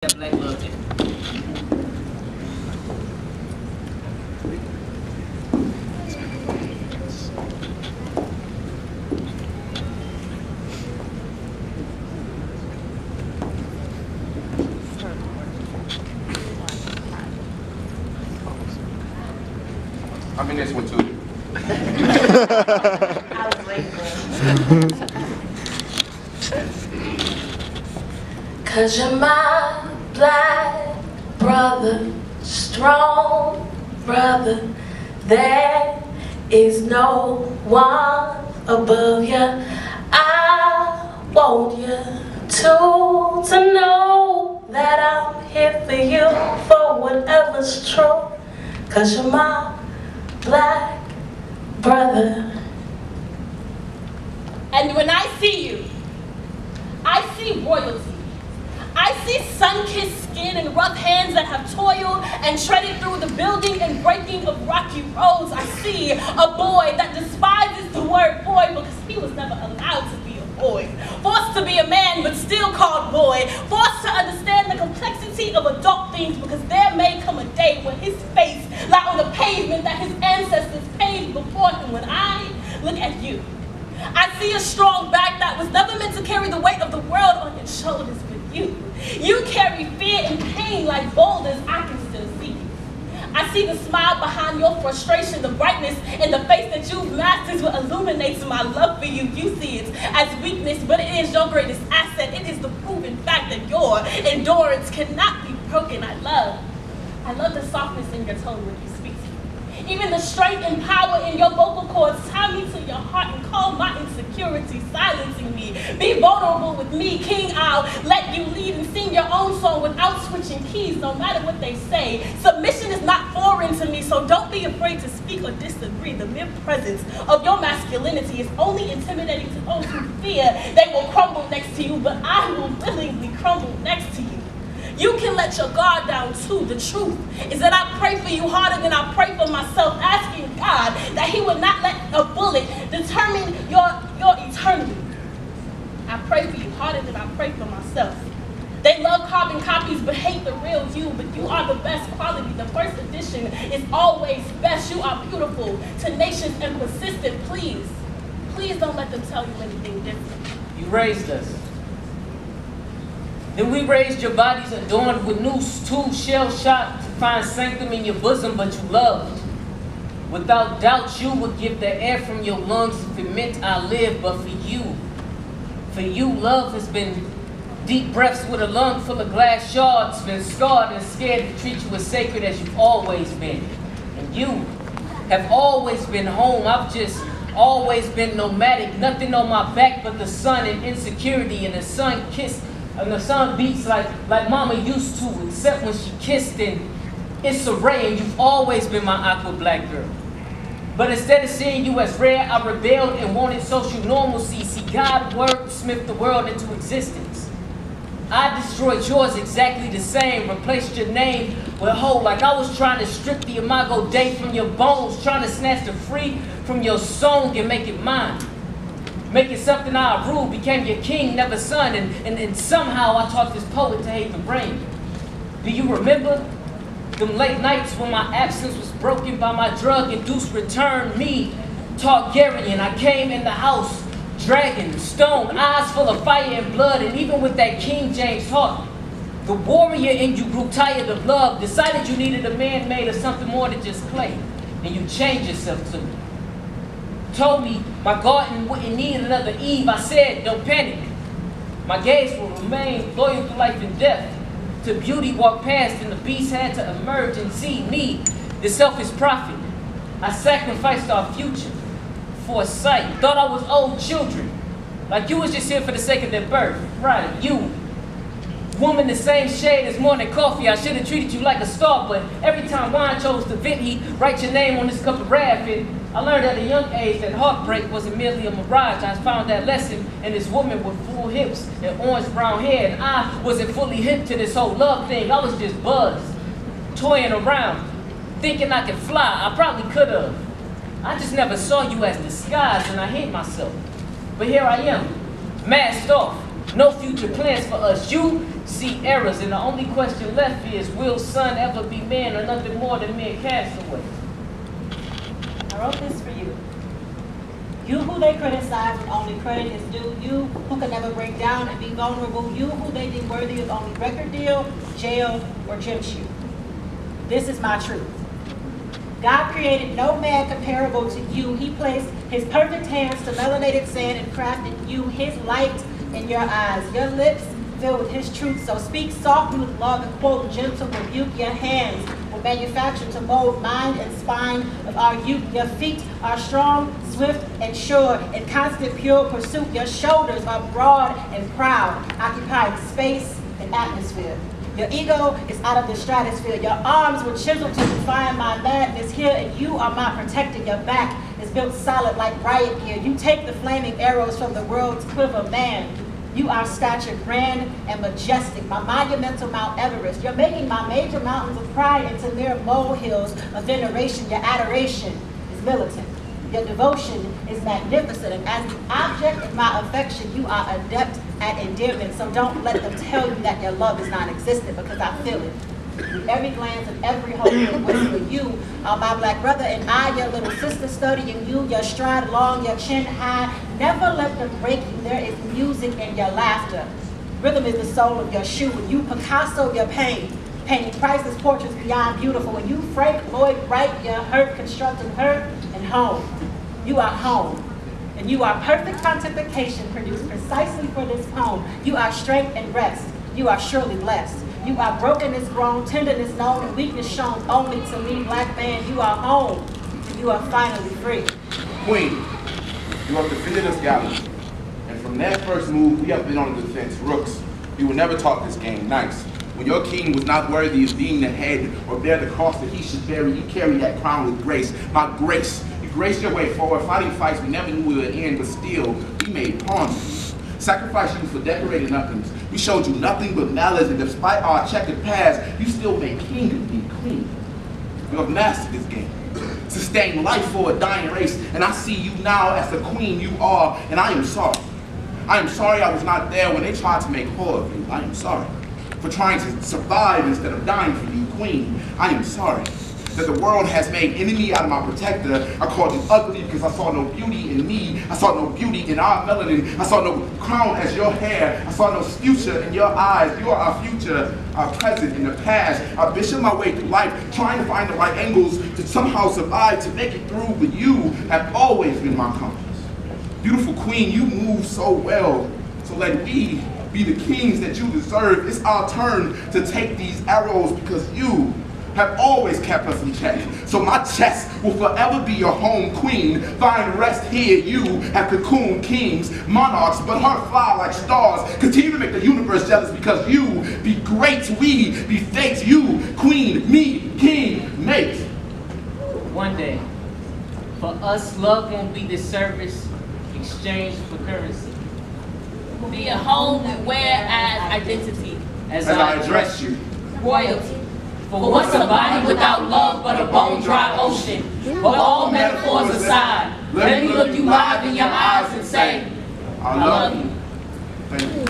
That black love it. I'm in this one too. I was waiting for it. Cause you're my black brother, strong brother. There is no one above you. I want you to know that I'm here for you for whatever's true. Cause you're my black brother. And when I see you, I see royalty. I see sun-kissed skin and rough hands that have toiled and treaded through the building and breaking of rocky roads. I see a boy that despises the word boy because he was never allowed to be a boy. Forced to be a man but still called boy. Forced to understand the complexity of adult things because there may come a day when his face lie on the pavement that his ancestors paved before him. When I look at you, I see a strong back that was never meant to carry the weight of the world on its shoulders. You carry fear and pain like boulders. I can still see you. I see the smile behind your frustration, the brightness in the face that you've mastered what illuminates my love for you. You see it as weakness, but it is your greatest asset. It is the proven fact that your endurance cannot be broken. I love the softness in your tone when you speak to me. Even the strength and power in your vocal cords tie me to your heart and calm my insecurity, silencing me. Be vulnerable with me, King. I'll let you lead and sing your own song without switching keys, no matter what they say. Submission is not foreign to me, so don't be afraid to speak or disagree. The mere presence of your masculinity is only intimidating to those who fear they will crumble next to you, but I will willingly crumble next to you. You can let your guard down too. The truth is that I pray for you harder than I pray for myself, asking God that He would not let a bullet determine your eternity. I pray for you harder than I pray for myself. They love carbon copies but hate the real you, but you are the best quality. The first edition is always best. You are beautiful, tenacious, and persistent. Please don't let them tell you anything different. You raised us. Then we raised your bodies adorned with noose, too shell-shocked to find sanctum in your bosom, but you loved. Without doubt, you would give the air from your lungs if it meant I live, but for you, love has been deep breaths with a lung full of glass shards, been scarred and scared to treat you as sacred as you've always been. And you have always been home. I've just always been nomadic, nothing on my back but the sun and insecurity, and the sun kissed. And the sun beats like mama used to, except when she kissed, and it's a ray, and you've always been my aqua black girl. But instead of seeing you as rare, I rebelled and wanted social normalcy. See, God wordsmithed the world into existence. I destroyed yours exactly the same, replaced your name with whole, like I was trying to strip the imago Dei from your bones, trying to snatch the free from your song and make it mine. Make it something I rule, became your king, never son, and somehow I taught this poet to hate the rain. Do you remember them late nights when my absence was broken by my drug-induced return? Me, Targaryen, I came in the house, dragon, stone, eyes full of fire and blood, and even with that King James heart, the warrior in you grew tired of love, decided you needed a man made of something more than just clay, and you changed yourself to me. Told me my garden wouldn't need another Eve. I said, don't panic. My gaze will remain loyal to life and death. To beauty walked past and the beast had to emerge and see me, the selfish prophet. I sacrificed our future for a sight. Thought I was old children. Like you was just here for the sake of their birth. Right, you. Woman the same shade as morning coffee. I should have treated you like a star, but every time wine chose to vent, he'd write your name on this cup of wrath. And I learned at a young age that heartbreak wasn't merely a mirage. I found that lesson in this woman with full hips and orange brown hair, and I wasn't fully hip to this whole love thing. I was just buzzed, toying around, thinking I could fly. I probably could have. I just never saw you as disguise, and I hate myself. But here I am, masked off, no future plans for us. You see errors, and the only question left is, will son ever be man or nothing more than mere castaway? I wrote this for you. You who they criticize when only credit is due. You who can never break down and be vulnerable. You who they deem worthy of only record deal, jail, or gym shoe. This is my truth. God created no man comparable to you. He placed his perfect hands to melanated sand and crafted you, his light in your eyes, your lips filled with his truth. So speak softly with love and quote gentle rebuke. Your hands were manufactured to mold mind and spine of our youth. Your feet are strong, swift, and sure in constant pure pursuit. Your shoulders are broad and proud, occupying space and atmosphere. Your ego is out of the stratosphere. Your arms were chiseled to define my madness here, and you are my protector. Your back is built solid like riot gear. You take the flaming arrows from the world's quiver, man. You are stature grand and majestic, my monumental Mount Everest. You're making my major mountains of pride into mere molehills of veneration. Your adoration is militant. Your devotion is magnificent, and as the object of my affection, you are adept at endearment. So don't let them tell you that your love is non-existent, because I feel it. With every glance and every hope and whisper, you are my black brother, and I, your little sister, studying you. Your stride long, your chin high. Never let them break you. There is music in your laughter. Rhythm is the soul of your shoe. When you Picasso your pain, painting priceless portraits beyond beautiful. When you Frank Lloyd Wright your hurt, constructing hurt and home. You are home. And you are perfect pontification produced precisely for this poem. You are strength and rest. You are surely blessed. You are brokenness grown, tenderness known, and weakness shown only to me, black man. You are home. You are finally free. Queen, you have defended us gallantly. And from that first move, we have been on the defense. Rooks, you were never taught this game nice. When your king was not worthy of being the head or bear the cross that he should bear, you carried that crown with grace. My grace. You graced your way forward, fighting fights we never knew we would end, but still, we made pawns of you. Sacrificed you for decorated nothings. We showed you nothing but malice, and despite our checkered past, you still made king of me queen. You have mastered this game. Sustained life for a dying race, and I see you now as the queen you are, and I am sorry. I am sorry I was not there when they tried to make whole of you. I am sorry for trying to survive instead of dying for you, queen. I am sorry that the world has made enemy out of my protector. I called you ugly because I saw no beauty in me. I saw no beauty in our melanin. I saw no crown as your hair. I saw no future in your eyes. You are our future, our present, and the past. I bishop my way through life, trying to find the right angles to somehow survive, to make it through, but you have always been my compass. Beautiful queen, you move so well, so let we be the kings that you deserve. It's our turn to take these arrows because you have always kept us in check. So my chest will forever be your home, queen. Find rest here. You have cocooned kings, monarchs, but her fly like stars. Continue to make the universe jealous because you be great, we be fate. You, queen, me, king, mate. One day, for us, love won't be disservice exchanged for currency. Be a home we wear as identity. As I address you, Royalty. for what's a body without love but a bone-dry ocean? But all metaphors aside, let me look you live in your eyes and say, I love you. Thank you.